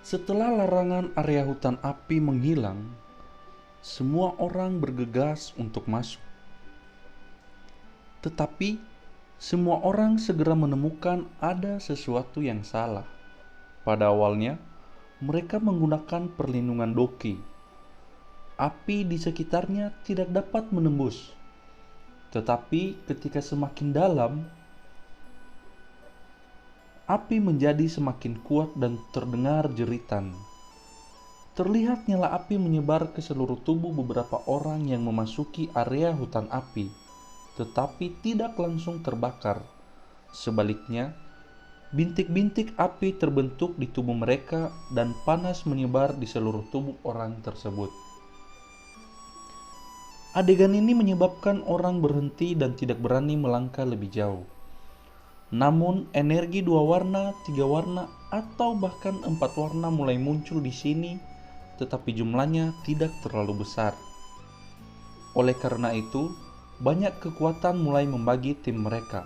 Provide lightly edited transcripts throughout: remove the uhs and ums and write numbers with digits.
Setelah larangan area hutan api menghilang, semua orang bergegas untuk masuk. Tetapi, semua orang segera menemukan ada sesuatu yang salah. Pada awalnya, mereka menggunakan perlindungan doki. Api di sekitarnya tidak dapat menembus. Tetapi ketika semakin dalam, api menjadi semakin kuat dan terdengar jeritan. Terlihat nyala api menyebar ke seluruh tubuh beberapa orang yang memasuki area hutan api, tetapi tidak langsung terbakar. Sebaliknya, bintik-bintik api terbentuk di tubuh mereka dan panas menyebar di seluruh tubuh orang tersebut. Adegan ini menyebabkan orang berhenti dan tidak berani melangkah lebih jauh. Namun, energi 2 warna, 3 warna, atau bahkan 4 warna mulai muncul di sini, tetapi jumlahnya tidak terlalu besar. Oleh karena itu, banyak kekuatan mulai membagi tim mereka.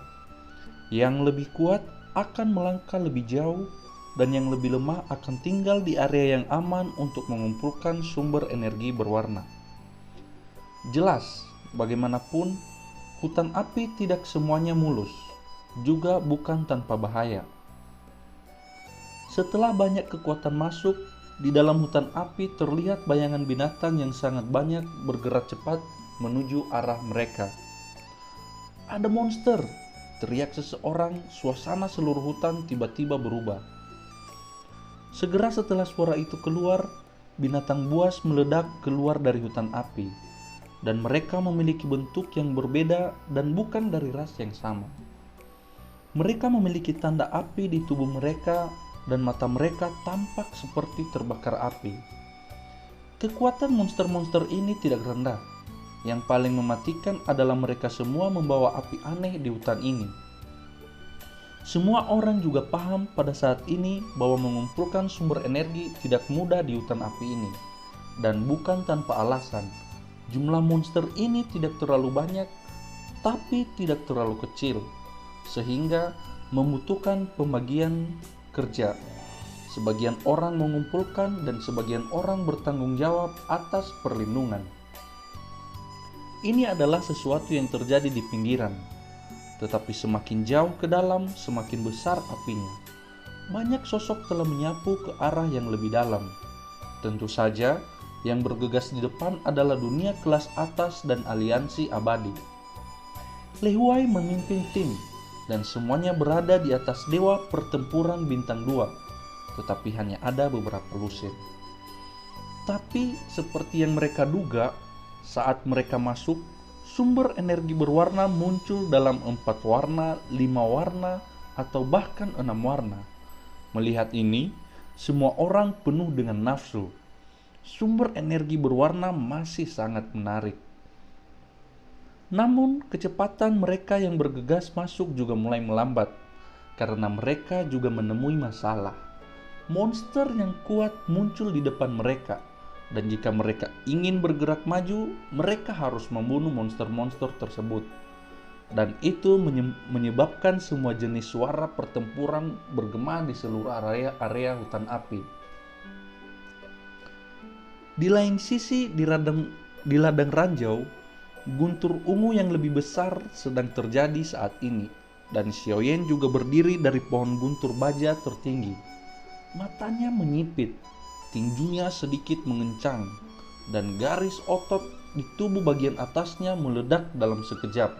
Yang lebih kuat akan melangkah lebih jauh, dan yang lebih lemah akan tinggal di area yang aman untuk mengumpulkan sumber energi berwarna. Jelas, bagaimanapun, hutan api tidak semuanya mulus, juga bukan tanpa bahaya. Setelah banyak kekuatan masuk, di dalam hutan api terlihat bayangan binatang yang sangat banyak bergerak cepat menuju arah mereka. "Ada monster!" teriak seseorang. Suasana seluruh hutan tiba-tiba berubah. Segera setelah suara itu keluar, binatang buas meledak keluar dari hutan api, dan mereka memiliki bentuk yang berbeda dan bukan dari ras yang sama. Mereka memiliki tanda api di tubuh mereka dan mata mereka tampak seperti terbakar api. Kekuatan monster-monster ini tidak rendah. Yang paling mematikan adalah mereka semua membawa api aneh di hutan ini. Semua orang juga paham pada saat ini bahwa mengumpulkan sumber energi tidak mudah di hutan api ini. Dan bukan tanpa alasan. Jumlah monster ini tidak terlalu banyak, tapi tidak terlalu kecil, sehingga membutuhkan pembagian kerja. Sebagian orang mengumpulkan dan sebagian orang bertanggung jawab atas perlindungan. Ini adalah sesuatu yang terjadi di pinggiran, tetapi semakin jauh ke dalam, semakin besar apinya. Banyak sosok telah menyapu ke arah yang lebih dalam. Tentu saja, yang bergegas di depan adalah dunia kelas atas dan aliansi abadi. Lei Huai memimpin tim, dan semuanya berada di atas dewa pertempuran bintang 2, tetapi hanya ada beberapa lusin. Tapi seperti yang mereka duga, saat mereka masuk, sumber energi berwarna muncul dalam 4 warna, 5 warna, atau bahkan 6 warna. Melihat ini, semua orang penuh dengan nafsu. Sumber energi berwarna masih sangat menarik. Namun, kecepatan mereka yang bergegas masuk juga mulai melambat, karena mereka juga menemui masalah. Monster yang kuat muncul di depan mereka, dan jika mereka ingin bergerak maju, mereka harus membunuh monster-monster tersebut. Dan itu menyebabkan semua jenis suara pertempuran bergema di seluruh area hutan api. Di lain sisi, di ladang ranjau, guntur ungu yang lebih besar sedang terjadi saat ini, dan Xiaoyan juga berdiri dari pohon guntur baja tertinggi. Matanya menyipit, tinjunya sedikit mengencang, dan garis otot di tubuh bagian atasnya meledak dalam sekejap.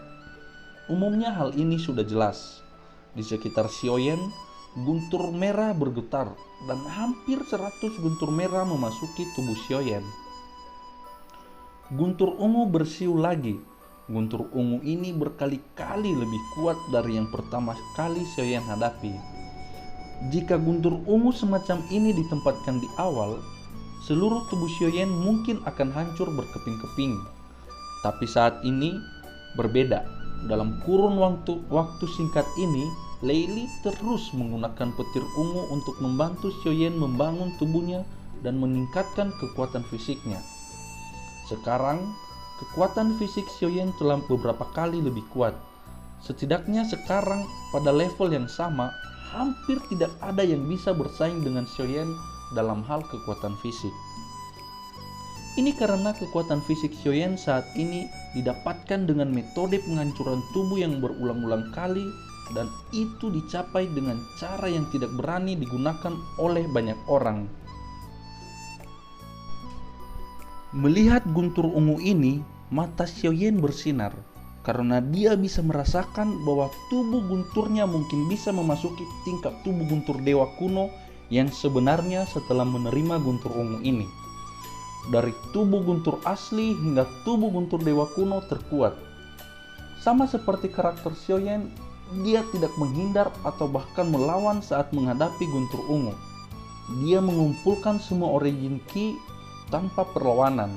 Umumnya hal ini sudah jelas. Di sekitar Xiaoyan, guntur merah bergetar, dan hampir 100 guntur merah memasuki tubuh Xiaoyan. Guntur ungu bersiul lagi. Guntur ungu ini berkali-kali lebih kuat dari yang pertama kali Xiaoyan hadapi. Jika guntur ungu semacam ini ditempatkan di awal, seluruh tubuh Xiaoyan mungkin akan hancur berkeping-keping. Tapi saat ini berbeda. Dalam kurun waktu singkat ini, Lei Li terus menggunakan petir ungu untuk membantu Xiaoyan membangun tubuhnya dan meningkatkan kekuatan fisiknya. Sekarang, kekuatan fisik Xiaoyan telah beberapa kali lebih kuat. Setidaknya sekarang pada level yang sama, hampir tidak ada yang bisa bersaing dengan Xiaoyan dalam hal kekuatan fisik. Ini karena kekuatan fisik Xiaoyan saat ini didapatkan dengan metode penghancuran tubuh yang berulang-ulang kali, dan itu dicapai dengan cara yang tidak berani digunakan oleh banyak orang. Melihat guntur ungu ini, mata Xiaoyan bersinar karena dia bisa merasakan bahwa tubuh gunturnya mungkin bisa memasuki tingkat tubuh guntur dewa kuno yang sebenarnya setelah menerima guntur ungu ini. Dari tubuh guntur asli hingga tubuh guntur dewa kuno terkuat. Sama seperti karakter Xiaoyan, dia tidak menghindar atau bahkan melawan saat menghadapi guntur ungu. Dia mengumpulkan semua origin ki tanpa perlawanan,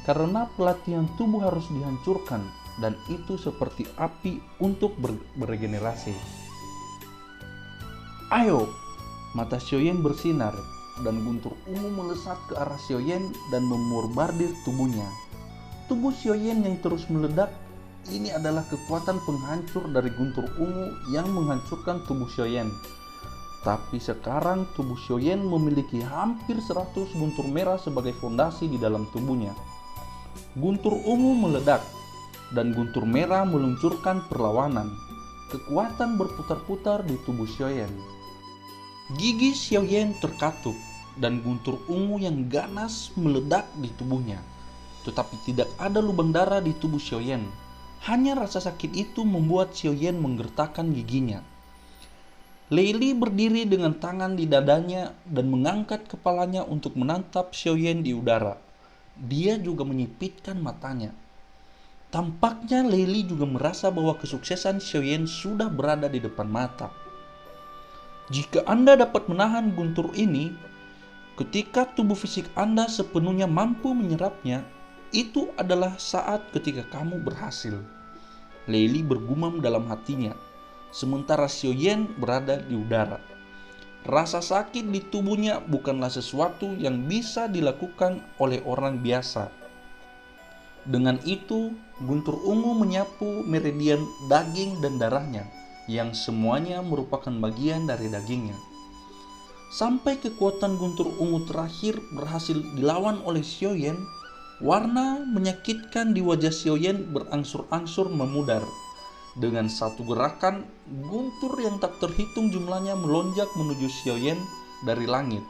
karena pelatihan tubuh harus dihancurkan, dan itu seperti api untuk beregenerasi. Ayo! Mata Xiaoyan bersinar, dan guntur ungu melesat ke arah Xiaoyan dan memborbardir tubuhnya. Tubuh Xiaoyan yang terus meledak, ini adalah kekuatan penghancur dari guntur ungu yang menghancurkan tubuh Xiaoyan. Tapi sekarang tubuh Xiaoyan memiliki hampir 100 guntur merah sebagai fondasi di dalam tubuhnya. Guntur ungu meledak, dan guntur merah meluncurkan perlawanan. Kekuatan berputar-putar di tubuh Xiaoyan. Gigi Xiaoyan terkatup, dan guntur ungu yang ganas meledak di tubuhnya. Tetapi tidak ada lubang darah di tubuh Xiaoyan. Hanya rasa sakit itu membuat Xiaoyan menggertakkan giginya. Lei Li berdiri dengan tangan di dadanya dan mengangkat kepalanya untuk menatap Xiaoyan di udara. Dia juga menyipitkan matanya. Tampaknya Lei Li juga merasa bahwa kesuksesan Xiaoyan sudah berada di depan mata. Jika Anda dapat menahan guntur ini, ketika tubuh fisik Anda sepenuhnya mampu menyerapnya, itu adalah saat ketika kamu berhasil. Lei Li bergumam dalam hatinya, sementara Xiaoyan berada di udara. Rasa sakit di tubuhnya bukanlah sesuatu yang bisa dilakukan oleh orang biasa. Dengan itu, guntur ungu menyapu meridian daging dan darahnya, yang semuanya merupakan bagian dari dagingnya. Sampai kekuatan guntur ungu terakhir berhasil dilawan oleh Xiaoyan, warna menyakitkan di wajah Xiaoyan berangsur-angsur memudar. Dengan satu gerakan, guntur yang tak terhitung jumlahnya melonjak menuju Xiaoyan dari langit.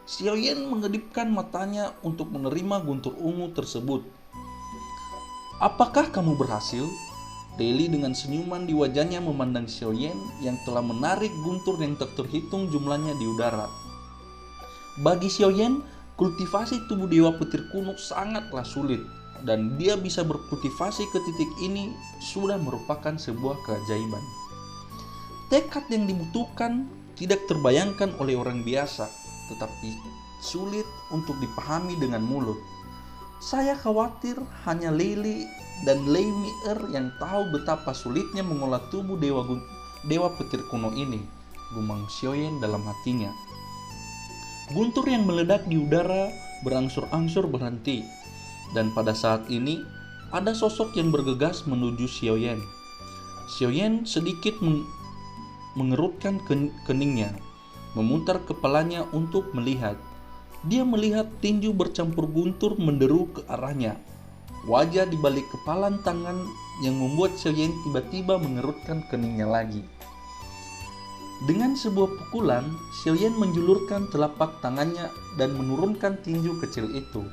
Xiaoyan mengedipkan matanya untuk menerima guntur ungu tersebut. Apakah kamu berhasil? Lei Li dengan senyuman di wajahnya memandang Xiaoyan yang telah menarik guntur yang tak terhitung jumlahnya di udara. Bagi Xiaoyan, kultivasi tubuh dewa petir kuno sangatlah sulit, dan dia bisa berkultivasi ke titik ini sudah merupakan sebuah keajaiban. Tekad yang dibutuhkan tidak terbayangkan oleh orang biasa, tetapi sulit untuk dipahami dengan mulut. Saya khawatir hanya Lei Li dan Lei Mi'er yang tahu betapa sulitnya mengolah tubuh dewa petir kuno ini, gumam Xiaoyan dalam hatinya. Guntur yang meledak di udara berangsur-angsur berhenti, dan pada saat ini ada sosok yang bergegas menuju Xiaoyan. Xiaoyan sedikit mengerutkan keningnya, memutar kepalanya untuk melihat. Dia melihat tinju bercampur guntur menderu ke arahnya. Wajah di balik kepalan tangan yang membuat Xiaoyan tiba-tiba mengerutkan keningnya lagi. Dengan sebuah pukulan, Xiaoyan menjulurkan telapak tangannya dan menurunkan tinju kecil itu.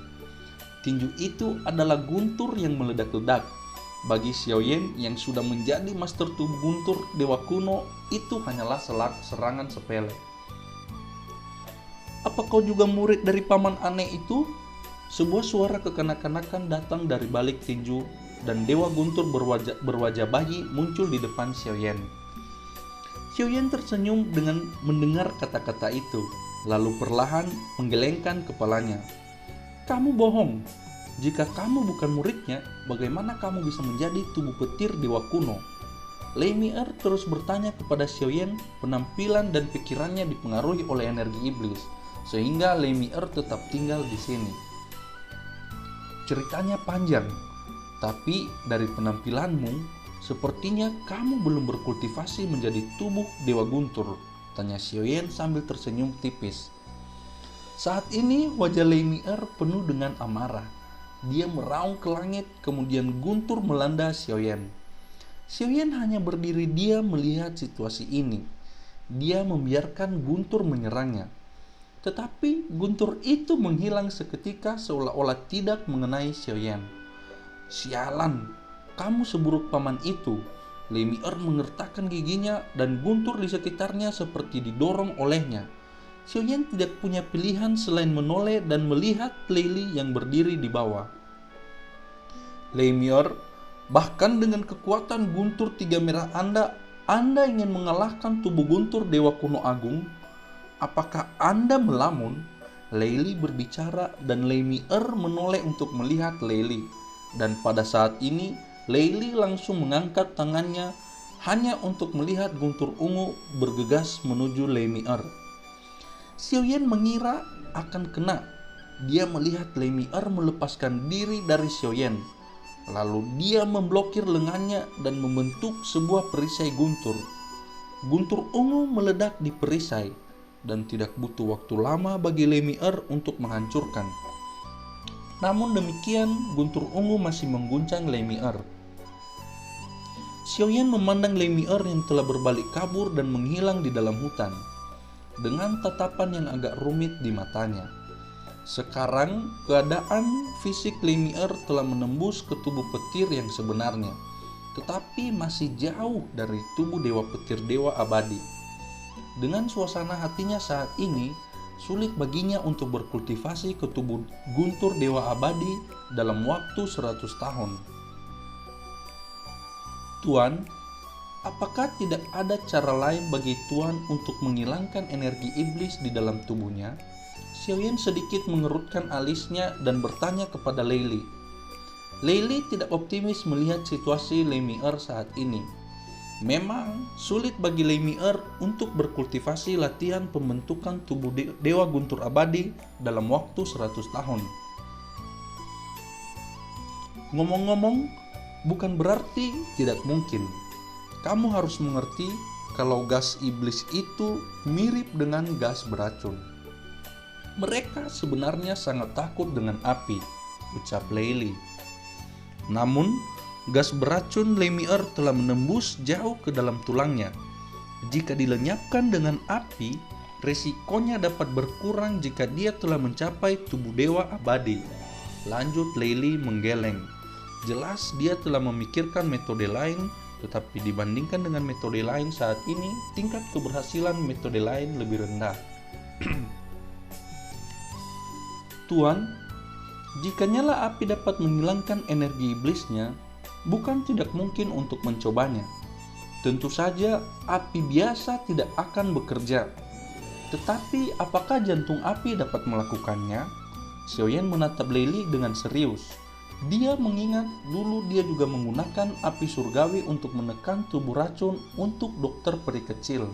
Tinju itu adalah guntur yang meledak-ledak. Bagi Xiaoyan yang sudah menjadi master tubuh guntur dewa kuno, itu hanyalah serangan sepele. Apa kau juga murid dari paman aneh itu? Sebuah suara kekanak-kanakan datang dari balik tinju, dan dewa guntur berwajah bayi muncul di depan Xiaoyan. Xiaoyan tersenyum dengan mendengar kata-kata itu, lalu perlahan menggelengkan kepalanya. Kamu bohong. Jika kamu bukan muridnya, bagaimana kamu bisa menjadi tubuh petir dewa kuno? Lei Mi'er terus bertanya kepada Xiaoyan. Penampilan dan pikirannya dipengaruhi oleh energi iblis, sehingga Lei Mi'er tetap tinggal di sini. Ceritanya panjang, tapi dari penampilanmu, sepertinya kamu belum berkultivasi menjadi tubuh dewa guntur, tanya Xiaoyan sambil tersenyum tipis. Saat ini wajah Leimier penuh dengan amarah. Dia meraung ke langit, kemudian guntur melanda Xiaoyan. Xiaoyan hanya berdiri diam melihat situasi ini. Dia membiarkan guntur menyerangnya. Tetapi guntur itu menghilang seketika seolah-olah tidak mengenai Xiaoyan. "Sialan, kamu seburuk paman itu." Leimier mengertakkan giginya dan guntur di sekitarnya seperti didorong olehnya. Xiaoyan tidak punya pilihan selain menoleh dan melihat Leili yang berdiri di bawah. "Leimier, bahkan dengan kekuatan guntur tiga merah Anda ingin mengalahkan tubuh guntur Dewa Kuno Agung? Apakah Anda melamun?" Leili berbicara dan Leimier menoleh untuk melihat Leili. Dan pada saat ini, Leili langsung mengangkat tangannya hanya untuk melihat guntur ungu bergegas menuju Leimier. Xiaoyan mengira akan kena. Dia melihat Leimier melepaskan diri dari Xiaoyan. Lalu dia memblokir lengannya dan membentuk sebuah perisai guntur. Guntur ungu meledak di perisai dan tidak butuh waktu lama bagi Leimier untuk menghancurkan. Namun demikian, guntur ungu masih mengguncang Leimier. Xiaoyan memandang Leimier yang telah berbalik kabur dan menghilang di dalam hutan, dengan tatapan yang agak rumit di matanya. Sekarang, keadaan fisik Leimier telah menembus ke tubuh petir yang sebenarnya, tetapi masih jauh dari tubuh Dewa Petir Dewa Abadi. Dengan suasana hatinya saat ini, sulit baginya untuk berkultivasi ke tubuh guntur Dewa Abadi dalam waktu 100 tahun. "Tuan, apakah tidak ada cara lain bagi Tuan untuk menghilangkan energi iblis di dalam tubuhnya?" Xiaoyan sedikit mengerutkan alisnya dan bertanya kepada Leili. Leili tidak optimis melihat situasi Leimier saat ini. Memang sulit bagi Leimier untuk berkultivasi latihan pembentukan tubuh Dewa Guntur Abadi dalam waktu 100 tahun. Ngomong-ngomong, bukan berarti tidak mungkin. Kamu harus mengerti kalau gas iblis itu mirip dengan gas beracun. "Mereka sebenarnya sangat takut dengan api," ucap Leili. Namun, gas beracun Leimier telah menembus jauh ke dalam tulangnya. Jika dilenyapkan dengan api, resikonya dapat berkurang jika dia telah mencapai tubuh Dewa Abadi. Lanjut Leili menggeleng. Jelas dia telah memikirkan metode lain, tetapi dibandingkan dengan metode lain saat ini, tingkat keberhasilan metode lain lebih rendah. "Tuan, jika nyala api dapat menghilangkan energi iblisnya, bukan tidak mungkin untuk mencobanya. Tentu saja api biasa tidak akan bekerja. Tetapi apakah jantung api dapat melakukannya?" Xiaoyan menatap Leili dengan serius. Dia mengingat dulu dia juga menggunakan api surgawi untuk menekan tubuh racun untuk dokter peri kecil.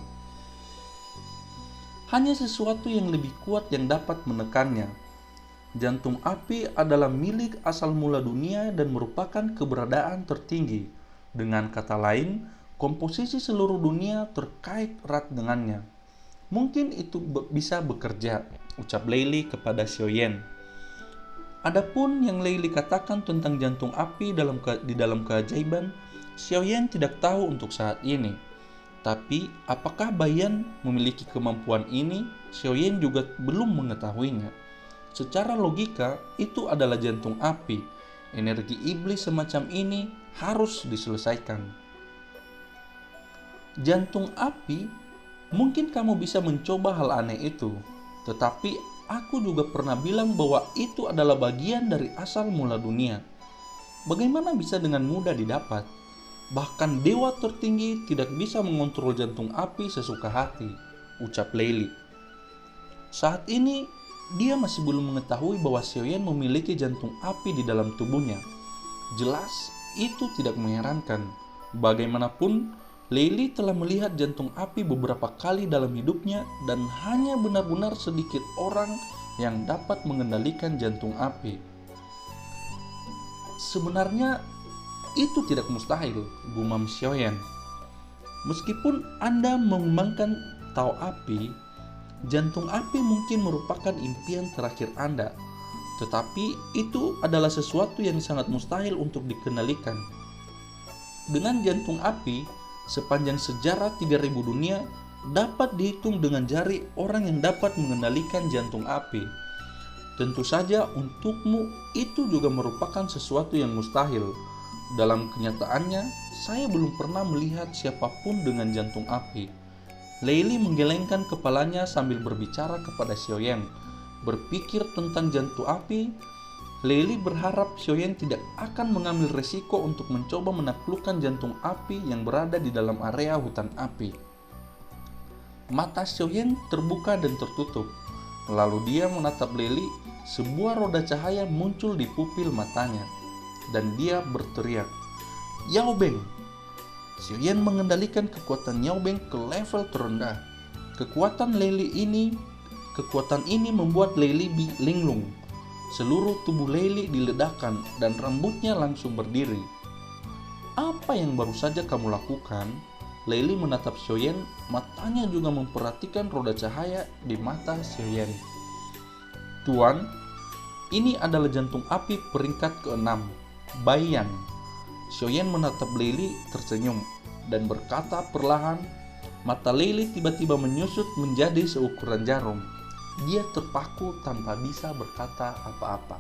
Hanya sesuatu yang lebih kuat yang dapat menekannya. Jantung api adalah milik asal mula dunia dan merupakan keberadaan tertinggi. Dengan kata lain, komposisi seluruh dunia terkait erat dengannya. "Mungkin itu bisa bekerja," ucap Leili kepada Xiaoyan. Adapun yang Leili katakan tentang jantung api di dalam keajaiban, Xiaoyan tidak tahu untuk saat ini. Tapi apakah Baiyan memiliki kemampuan ini? Xiaoyan juga belum mengetahuinya. Secara logika, itu adalah jantung api. Energi iblis semacam ini harus diselesaikan. "Jantung api, mungkin kamu bisa mencoba hal aneh itu. Tetapi aku juga pernah bilang bahwa itu adalah bagian dari asal mula dunia. Bagaimana bisa dengan mudah didapat? Bahkan dewa tertinggi tidak bisa mengontrol jantung api sesuka hati," ucap Leili. Saat ini, dia masih belum mengetahui bahwa Xiaoyan memiliki jantung api di dalam tubuhnya. Jelas, itu tidak mengherankan. Bagaimanapun, Leili telah melihat jantung api beberapa kali dalam hidupnya dan hanya benar-benar sedikit orang yang dapat mengendalikan jantung api. "Sebenarnya, itu tidak mustahil," gumam Xiaoyan. "Meskipun Anda mengembangkan tao api, Jantung api mungkin merupakan impian terakhir Anda, tetapi itu adalah sesuatu yang sangat mustahil untuk dikendalikan. Dengan jantung api, sepanjang sejarah 3000 dunia, dapat dihitung dengan jari orang yang dapat mengendalikan jantung api. Tentu saja untukmu itu juga merupakan sesuatu yang mustahil. Dalam kenyataannya, saya belum pernah melihat siapapun dengan jantung api. Leili menggelengkan kepalanya sambil berbicara kepada Xiaoyan. Berpikir tentang jantung api, Leili berharap Xiaoyan tidak akan mengambil resiko untuk mencoba menaklukkan jantung api yang berada di dalam area hutan api. Mata Xiaoyan terbuka dan tertutup. Lalu dia menatap Leili. Sebuah roda cahaya muncul di pupil matanya, dan dia berteriak, "Yao Beng!" Xiaoyan mengendalikan kekuatan Yao Beng ke level terendah. Kekuatan ini membuat Leili linglung. Seluruh tubuh Leili diledakkan dan rambutnya langsung berdiri. "Apa yang baru saja kamu lakukan?" Leili menatap Xiaoyan, matanya juga memperhatikan roda cahaya di mata Xiaoyan. "Tuan, ini adalah jantung api peringkat ke-6, Baiyan." Xiaoyan menatap Leili tersenyum dan berkata perlahan. Mata Leili tiba-tiba menyusut menjadi seukuran jarum. Dia terpaku tanpa bisa berkata apa-apa.